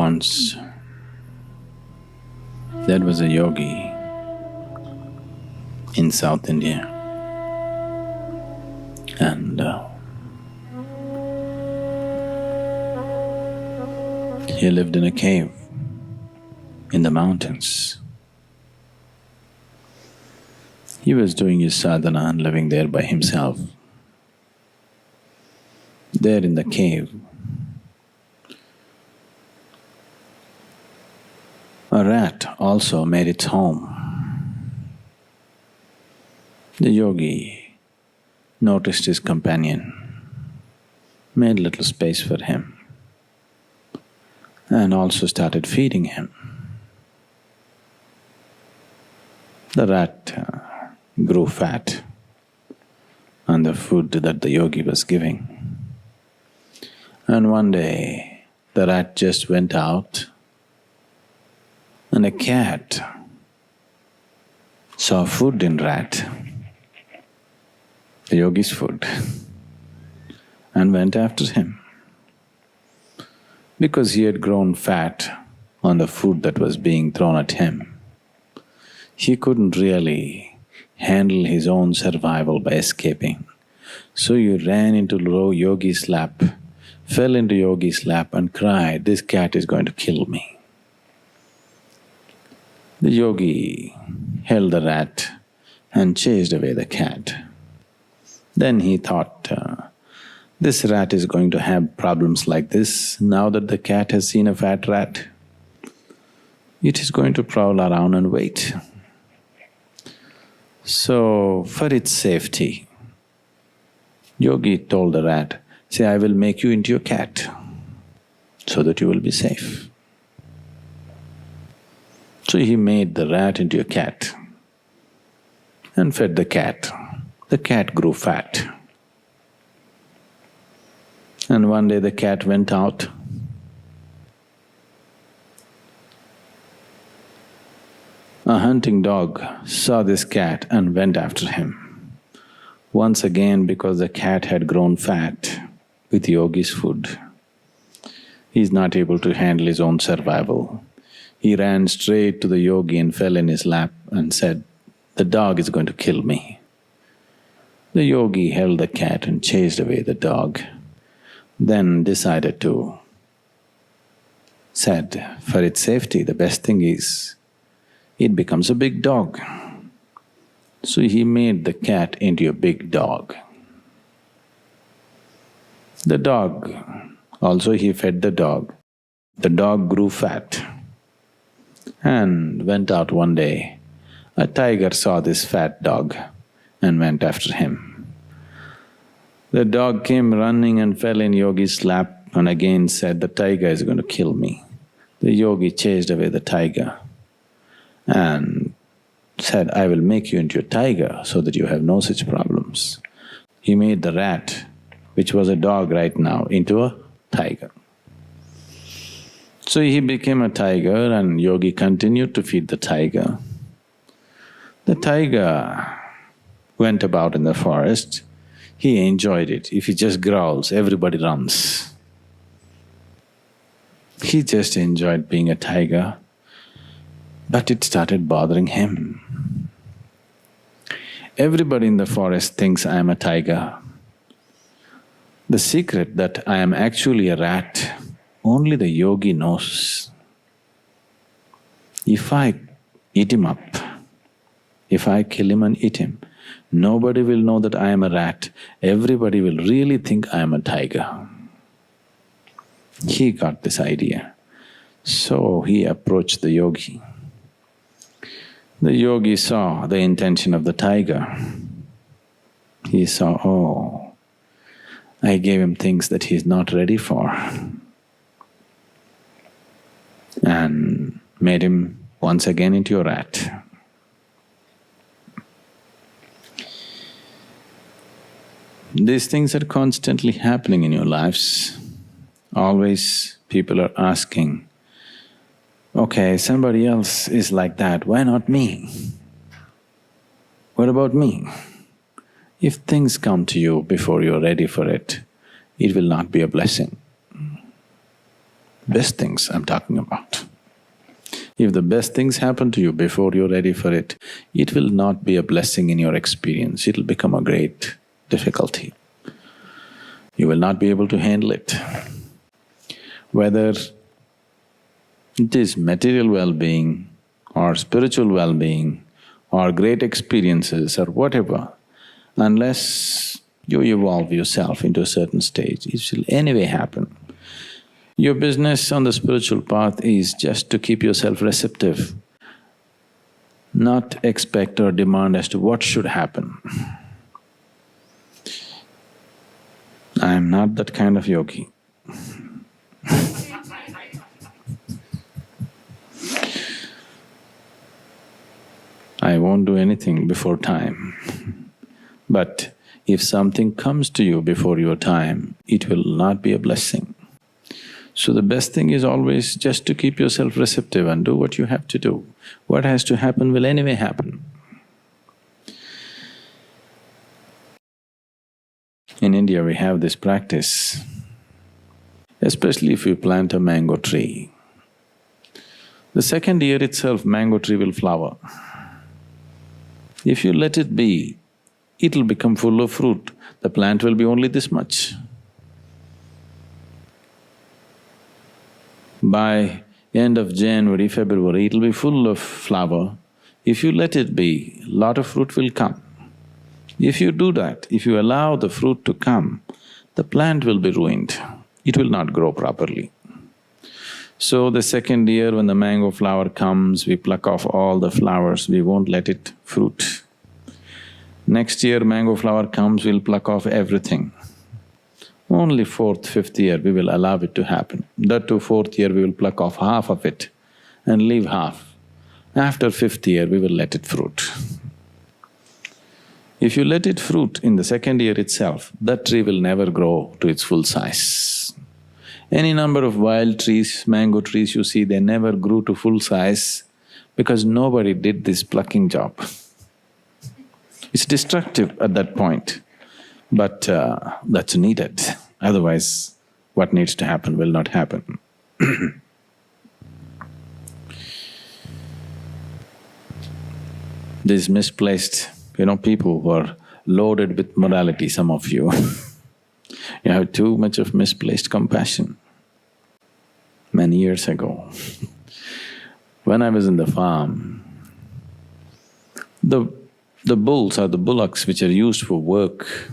Once, there was a yogi in South India, and he lived in a cave in the mountains. He was doing his sadhana and living there by himself. There in the cave, a rat also made its home. The yogi noticed his companion, made little space for him, and also started feeding him. The rat grew fat on the food that the yogi was giving. And one day, the rat just went out, and a cat saw food in rat, the yogi's food, and went after him. Because he had grown fat on the food that was being thrown at him, he couldn't really handle his own survival by escaping. So he ran into yogi's lap, fell into yogi's lap and cried, "This cat is going to kill me." The yogi held the rat and chased away the cat. Then he thought, this rat is going to have problems like this. Now that the cat has seen a fat rat, it is going to prowl around and wait. So, for its safety, yogi told the rat, "Say, I will make you into a cat so that you will be safe." So he made the rat into a cat and fed the cat. The cat grew fat. And one day the cat went out. A hunting dog saw this cat and went after him. Once again, because the cat had grown fat with yogi's food, he is not able to handle his own survival. He ran straight to the yogi and fell in his lap and said, "The dog is going to kill me." The yogi held the cat and chased away the dog, then decided to… said, for its safety, the best thing is, it becomes a big dog. So he made the cat into a big dog. The dog, also he fed the dog. The dog grew fat and went out one day. A tiger saw this fat dog and went after him. The dog came running and fell in yogi's lap and again said, "The tiger is going to kill me." The yogi chased away the tiger and said, "I will make you into a tiger so that you have no such problems." He made the rat, which was a dog right now, into a tiger. So he became a tiger and yogi continued to feed the tiger. The tiger went about in the forest. He enjoyed it. If he just growls, everybody runs. He just enjoyed being a tiger, but it started bothering him. Everybody in the forest thinks I am a tiger. The secret that I am actually a rat, only the yogi knows. If I eat him up, if I kill him and eat him, nobody will know that I am a rat. Everybody will really think I am a tiger. He got this idea. So he approached the yogi. The yogi saw the intention of the tiger. He saw, oh, I gave him things that he is not ready for, and made him once again into a rat. These things are constantly happening in your lives. Always people are asking, okay, somebody else is like that, why not me? What about me? If things come to you before you're ready for it, it will not be a blessing. Best things I'm talking about. If the best things happen to you before you're ready for it, it will not be a blessing in your experience, it'll become a great difficulty. You will not be able to handle it. Whether it is material well-being or spiritual well-being or great experiences or whatever, unless you evolve yourself into a certain stage, it will anyway happen. Your business on the spiritual path is just to keep yourself receptive, not expect or demand as to what should happen. I am not that kind of yogi. I won't do anything before time. But if something comes to you before your time, it will not be a blessing. So the best thing is always just to keep yourself receptive and do what you have to do. What has to happen will anyway happen. In India we have this practice, especially if you plant a mango tree. The second year itself, mango tree will flower. If you let it be, it'll become full of fruit. The plant will be only this much. By end of January, February, it'll be full of flower. If you let it be, lot of fruit will come. If you do that, if you allow the fruit to come, the plant will be ruined. It will not grow properly. So the second year when the mango flower comes, we pluck off all the flowers, we won't let it fruit. Next year mango flower comes, we'll pluck off everything. Only fourth, fifth year we will allow it to happen. That too, fourth year we will pluck off half of it and leave half. After fifth year we will let it fruit. If you let it fruit in the second year itself, that tree will never grow to its full size. Any number of wild trees, mango trees you see, they never grew to full size because nobody did this plucking job. It's destructive at that point, but that's needed. Otherwise, what needs to happen will not happen. These misplaced, people who are loaded with morality, some of you, you have too much of misplaced compassion. Many years ago, when I was in the farm, the bulls or the bullocks which are used for work,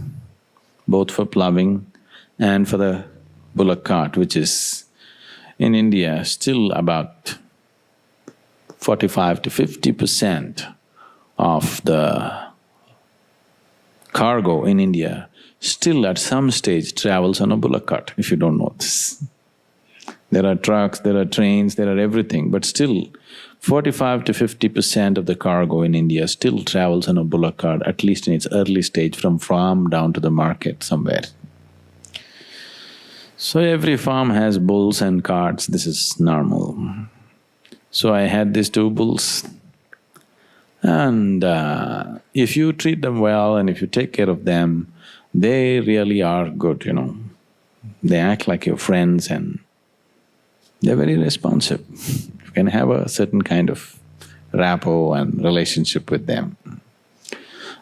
both for ploughing and for the bullock cart, which is in India still about 45 to 50% of the cargo in India still at some stage travels on a bullock cart, if you don't know this. There are trucks, there are trains, there are everything, but still 45 to 50% of the cargo in India still travels on a bullock cart, at least in its early stage, from farm down to the market somewhere. So every farm has bulls and carts, this is normal. So I had these two bulls, and if you treat them well and if you take care of them, they really are good, They act like your friends and they're very responsive. You can have a certain kind of rapport and relationship with them.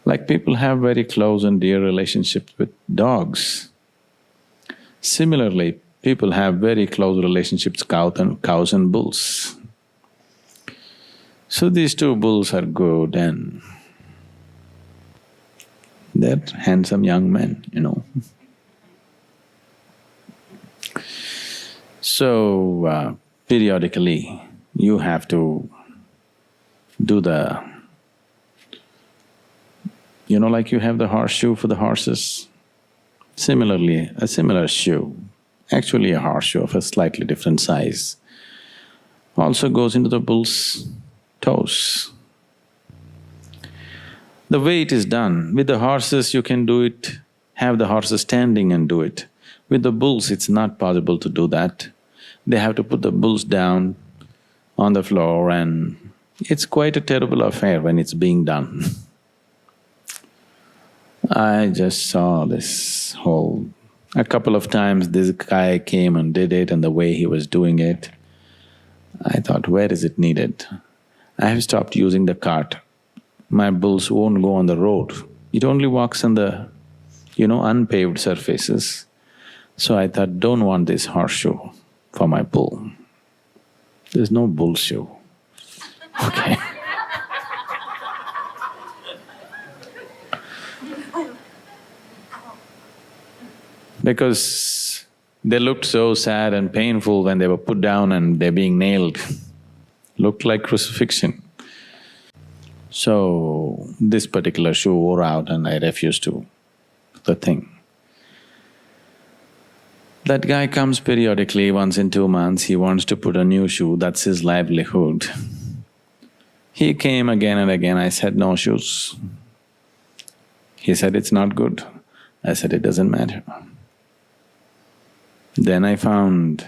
Like people have very close and dear relationships with dogs. Similarly, people have very close relationships with cows and bulls. So these two bulls are good and they're handsome young men, So, periodically, you have to do like you have the horseshoe for the horses. Similarly, a similar shoe, actually a horseshoe of a slightly different size, also goes into the bull's toes. The way it is done, with the horses you can do it, have the horses standing and do it. With the bulls it's not possible to do that. They have to put the bulls down on the floor and it's quite a terrible affair when it's being done. I just saw this whole A couple of times this guy came and did it, and the way he was doing it, I thought, where is it needed? I have stopped using the cart. My bulls won't go on the road. It only walks on the, unpaved surfaces. So I thought, don't want this horseshoe for my bull. There's no bull shoe. Okay. Because they looked so sad and painful when they were put down and they're being nailed. Looked like crucifixion. So, this particular shoe wore out and I refused to the thing. That guy comes periodically, once in 2 months, he wants to put a new shoe, that's his livelihood. He came again and again, I said, no shoes. He said, it's not good. I said, it doesn't matter. Then I found,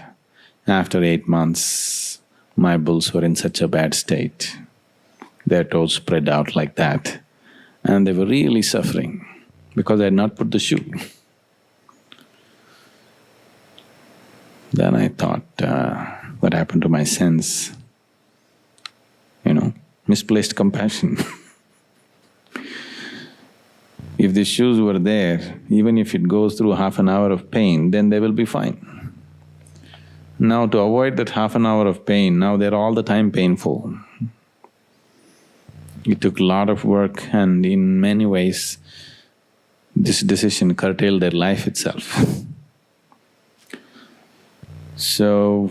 after 8 months, my bulls were in such a bad state. Their toes spread out like that, and they were really suffering because I had not put the shoe. Then I thought, what happened to my sense? Misplaced compassion. If the shoes were there, even if it goes through half an hour of pain, then they will be fine. Now to avoid that half an hour of pain, now they're all the time painful. It took a lot of work, and in many ways, this decision curtailed their life itself. So,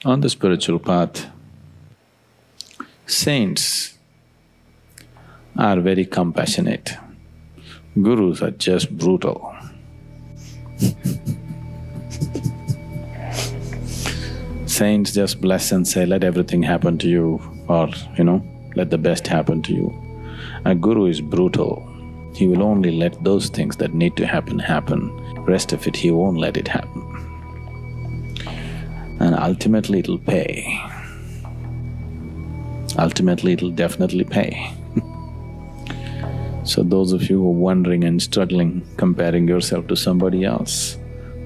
on the spiritual path, saints are very compassionate. Gurus are just brutal. Saints just bless and say, let everything happen to you, or let the best happen to you. A guru is brutal. He will only let those things that need to happen, happen. Rest of it, he won't let it happen. And ultimately it'll pay. Ultimately it'll definitely pay. So those of you who are wondering and struggling, comparing yourself to somebody else,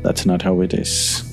that's not how it is.